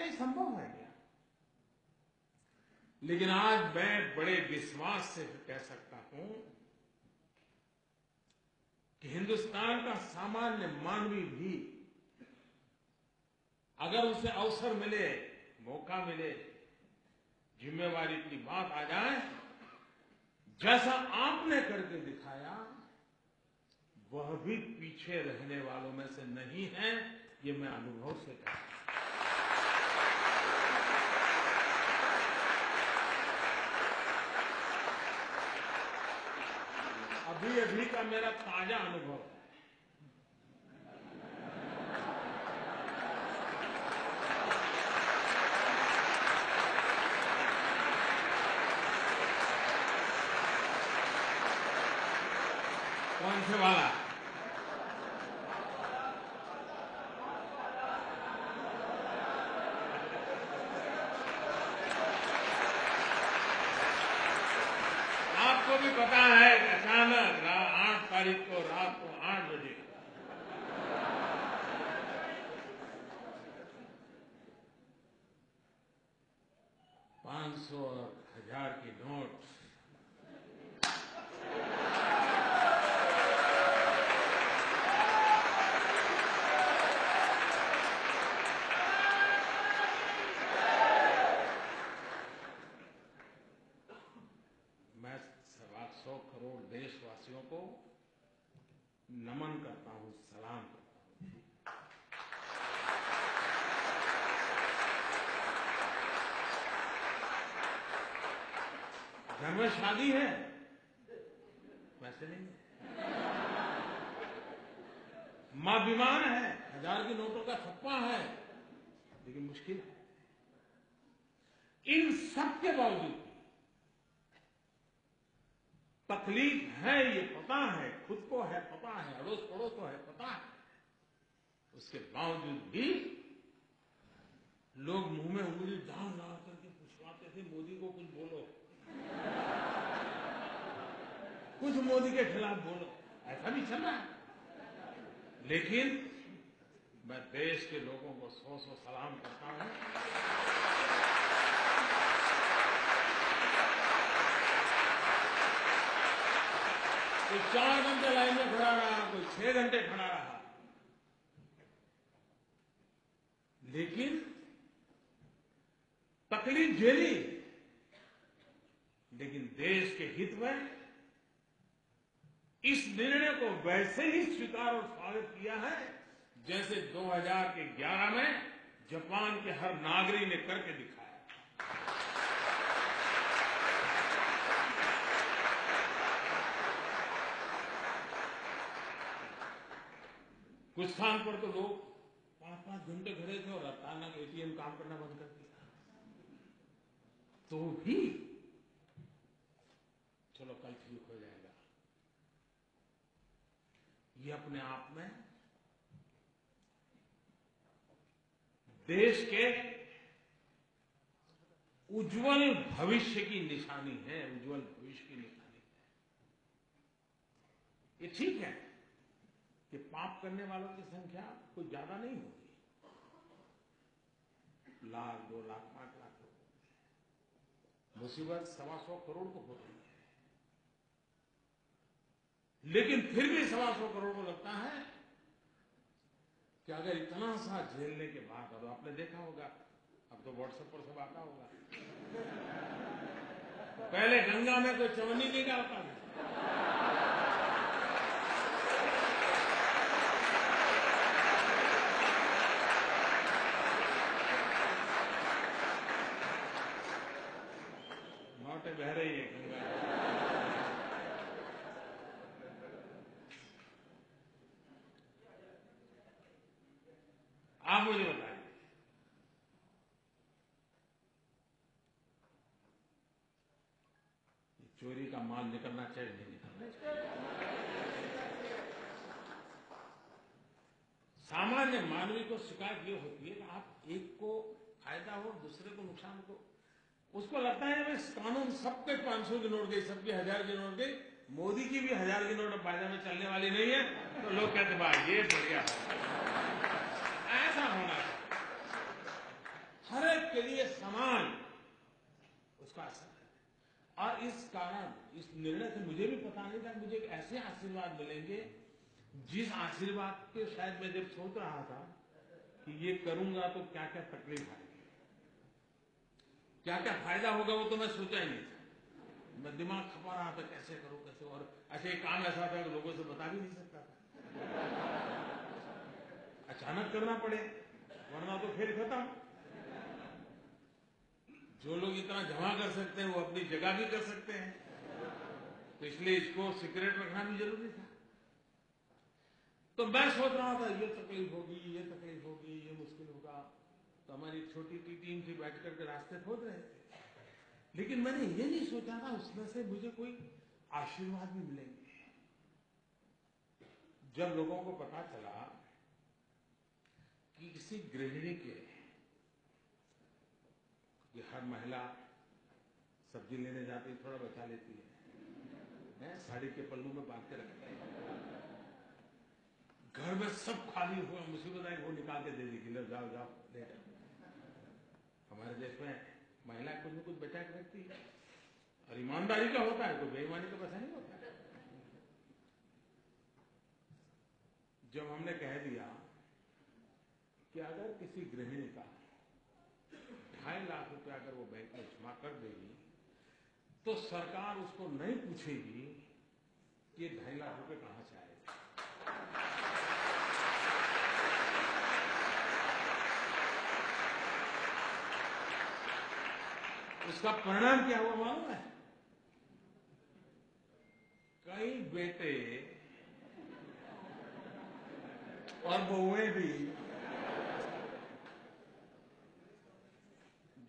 क्या ये संभव है क्या? लेकिन आज मैं बड़े विश्वास से कह सकता हूं कि हिंदुस्तान का सामान्य मानवी भी अगर उसे अवसर मिले, मौका मिले, जिम्मेवारी की बात आ जाए, जैसा आपने करके दिखाया, वह भी पीछे रहने वालों में से नहीं है, ये मैं अनुभव से कहता हूं। अभी का मेरा ताजा अनुभव है। कौन से वाला? आपको भी पता है कि अचानक 8 तारीख को रात को 8 बजे $500 और 1000 की नोट मैं 125 करोड़ देशवासियों को नमन करता हूं, सलाम करता हूं। घर में शादी है, वैसे नहीं है। मां बीमार है, 1000 की नोटों का थप्पा है, लेकिन मुश्किल है। इन सब के बावजूद तकलीफ है, ये पता है, खुद को है पता है, अड़ोस पड़ोस को है पता है, उसके बावजूद भी लोग मुंह में उंगली डाल डाल करके पूछवाते थे, मोदी को कुछ बोलो, कुछ मोदी के खिलाफ बोलो। ऐसा भी चल रहा है। लेकिन मैं देश के लोगों को 100 सलाम करता हूं। कोई 4 घंटे लाइन में खड़ा रहा, कोई 6 घंटे खड़ा रहा, लेकिन तकलीफ झेली, लेकिन देश के हित में इस निर्णय को वैसे ही स्वीकार और स्वागत किया है जैसे 2011 में जापान के हर नागरिक ने करके दिखाया। कुछ स्थान पर तो लोग 5-5 घंटे खड़े थे और अचानक एटीएम काम करना बंद कर दिया, तो भी चलो कल ठीक हो जाएगा। ये अपने आप में देश के उज्जवल भविष्य की निशानी है, उज्जवल भविष्य की निशानी है। ये ठीक है कि पाप करने वालों की संख्या कोई ज्यादा नहीं होगी, 1 लाख 2 लाख 5 लाख लोग, मुसीबत 125 करोड़ को हो रही है। लेकिन फिर भी 125 करोड़ को लगता है कि अगर इतना सा झेलने के बाद, अब आपने देखा होगा, अब तो व्हाट्सएप पर सब आता होगा, पहले गंगा में कोई चवन्नी नहीं डालता था, नोटें बह रही है गंगा। आप मुझे बताइए, चोरी का माल निकलना चाहिए नहीं निकलना चाहिए? सामान्य मानवी को शिकायत ये होती है कि आप एक को फायदा हो, दूसरे को नुकसान हो, उसको लगता है भाई कानून सबके 500 की नोट गई, सबके 1000 की नोट गई, मोदी की भी 1000 की नोट अब बाजार में चलने वाली नहीं है, तो लोग कहते भाई ये बढ़िया है। ऐसा होना चाहिए। हर समान उसका असर है। और इस कारण, इस निर्णय से मुझे भी पता नहीं था मुझे ऐसे आशीर्वाद मिलेंगे, जिस आशीर्वाद के शायद मैं जब सोच रहा था कि ये करूंगा तो क्या क्या तकलीफ आएगी, क्या क्या फायदा होगा, वो तो मैं सोचा ही नहीं था। मैं दिमाग खपा रहा था कैसे करूं कैसे, और ऐसे काम ऐसा था कि लोगों से बता भी नहीं सकता था। अचानक करना पड़े वरना तो खेल खत्म। जो लोग इतना जमा कर सकते हैं वो अपनी जगह भी कर सकते हैं, तो इसलिए इसको सीक्रेट रखना भी जरूरी था। तो मैं सोच रहा था ये तकलीफ होगी, ये तकलीफ होगी, ये मुश्किल होगा। तो हमारी छोटी सी टीम थी, बैठ करके रास्ते खोज रहे थे। लेकिन मैंने ये नहीं सोचा था उसमें से मुझे कोई आशीर्वाद भी मिलेंगे। जब लोगों को पता चला कि किसी गृहिणी के, कि हर महिला सब्जी लेने जाती थोड़ा बचा लेती है, साड़ी के पल्लू में बांध के रखती है, घर में सब खाली हुआ, मुसीबत आई वो निकाल के दे देगी, लो जाओ जाओ ले जाओ। हमारे देश में महिला कुछ न कुछ बचा के रखती है, और ईमानदारी का होता है, कोई बेईमानी का पैसा नहीं होता। जब हमने कह दिया कि अगर किसी गृहिणी का 2.5 लाख रुपया अगर वो बैंक में जमा कर देगी तो सरकार उसको नहीं पूछेगी कि 2.5 लाख रुपए कहां से आए। उसका परिणाम क्या हुआ मालूम है? कई बेटे और बहुएं भी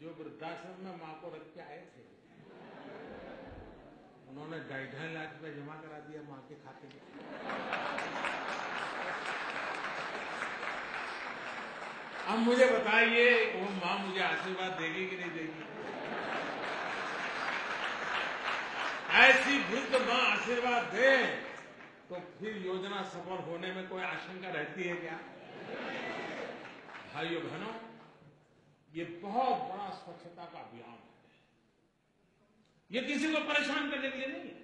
जो वृद्धाश्रम में मां को रख के आए थे, उन्होंने 2.5 लाख रुपए जमा करा दिया मां के खाते में। अब मुझे बताइए वो मां मुझे आशीर्वाद देगी कि नहीं देगी? ऐसी वृद्ध मां आशीर्वाद दे तो फिर योजना सफल होने में कोई आशंका रहती है क्या? भाइयों बहनों, ये बहुत बड़ा स्वच्छता का अभियान है। ये किसी को परेशान करने के लिए नहीं है।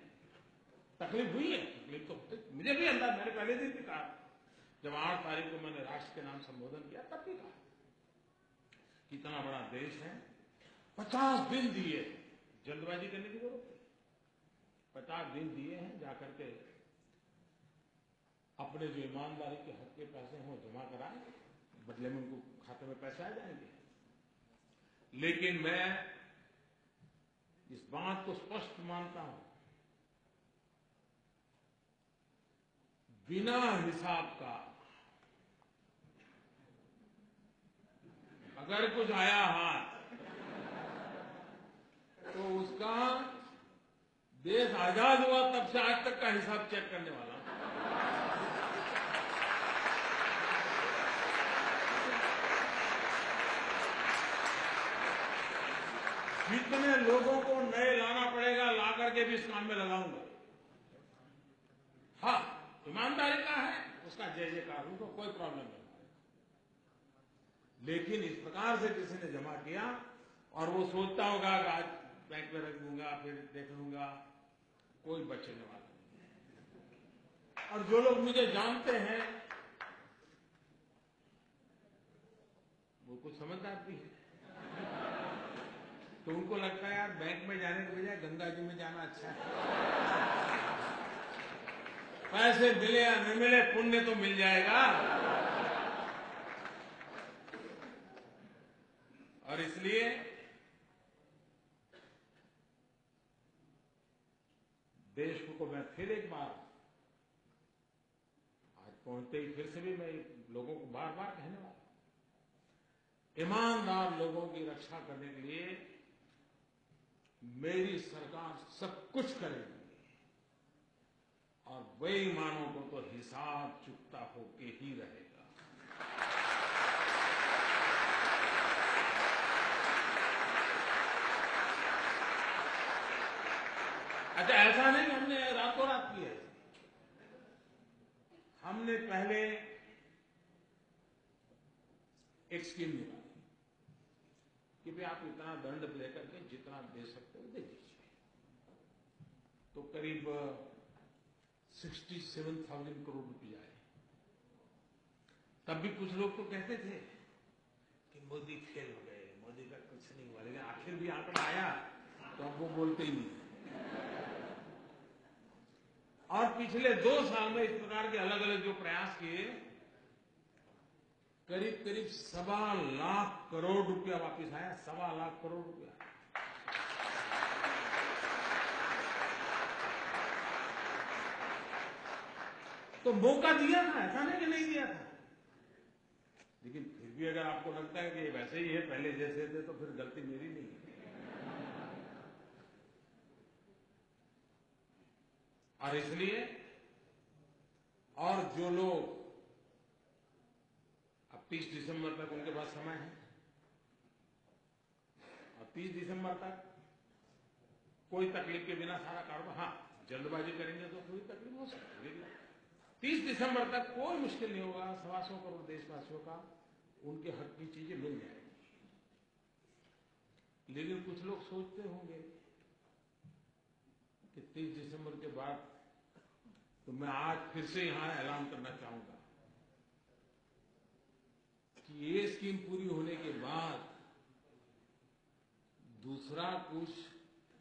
तकलीफ हुई है, तकलीफ तो मुझे भी अंदाज, मैंने पहले दिन भी कहा, जब 8 तारीख को मैंने राष्ट्र के नाम संबोधन किया तब भी कहा, कितना बड़ा देश है, 50 दिन दिए, जल्दबाजी करने की जरूरत नहीं, 50 दिन दिए हैं, जाकर के अपने जो ईमानदारी के हक के पैसे हैं वो जमा कराएं, बदले में उनको खाते में पैसे आ जाएंगे। लेकिन मैं इस बात को स्पष्ट मानता हूं, बिना हिसाब का अगर कुछ आया हाथ तो उसका देश आजाद हुआ तब से आज तक का हिसाब चेक करने वाला। जितने लोगों को नए लाना पड़ेगा ला करके भी इस काम में लगाऊंगा। हाँ, ईमानदारी का है, उसका जय जयकार, उनको कोई प्रॉब्लम नहीं। लेकिन इस प्रकार से किसी ने जमा किया और वो सोचता होगा कि आज बैंक में रख दूंगा फिर देख लूंगा, कोई बचने वाला नहीं। और जो लोग मुझे जानते हैं वो कुछ समझदार भी है, तो उनको लगता है यार बैंक में जाने के बजाय गंगा जी में जाना अच्छा है। पैसे मिले या न मिले पुण्य तो मिल जाएगा। और इसलिए देश को मैं फिर एक बार, आज पहुंचते ही फिर से भी मैं लोगों को बार बार कहने वाला, ईमानदार लोगों की रक्षा करने के लिए मेरी सरकार सब कुछ करेगी और बेईमानों को तो हिसाब चुकता होके ही रहेगा। अच्छा, ऐसा नहीं हमने रातों रात किया, हमने पहले एक स्कीम निकाली, कि भाई आप इतना दंड लेकर के जितना दे सकते हो दे दीजिए। तो करीब 67,000 करोड़ रुपया आए। तब भी कुछ लोग तो कहते थे कि मोदी फेल हो गए, मोदी का कुछ नहीं हुआ, लेकिन आखिर भी आंकड़ा आया तो अब वो बोलते ही नहीं। और पिछले 2 साल में इस प्रकार के अलग अलग जो प्रयास किए, करीब करीब 1.25 लाख करोड़ रुपया वापस आया। 1.25 लाख करोड़ रुपया। तो मौका दिया था, ऐसा नहीं कि नहीं दिया था। लेकिन फिर भी अगर आपको लगता है कि ये वैसे ही है पहले जैसे थे, तो फिर गलती मेरी नहीं है। और इसलिए और जो लोग अब 30 दिसंबर तक उनके पास समय है, और 30 दिसंबर तक कोई तकलीफ के बिना सारा कारोबार, हाँ जल्दबाजी करेंगे तो थोड़ी तकलीफ हो सकती है। 30 दिसंबर तक कोई मुश्किल नहीं होगा, 125 करोड़ देशवासियों का उनके हक की चीजें मिल जाएंगी। लेकिन कुछ लोग सोचते होंगे कि 30 दिसंबर के बाद, तो मैं आज फिर से यहां ऐलान करना चाहूंगा कि ये स्कीम पूरी होने के बाद दूसरा कुछ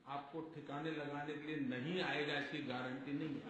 आपको ठिकाने लगाने के लिए नहीं आएगा, इसकी गारंटी नहीं है।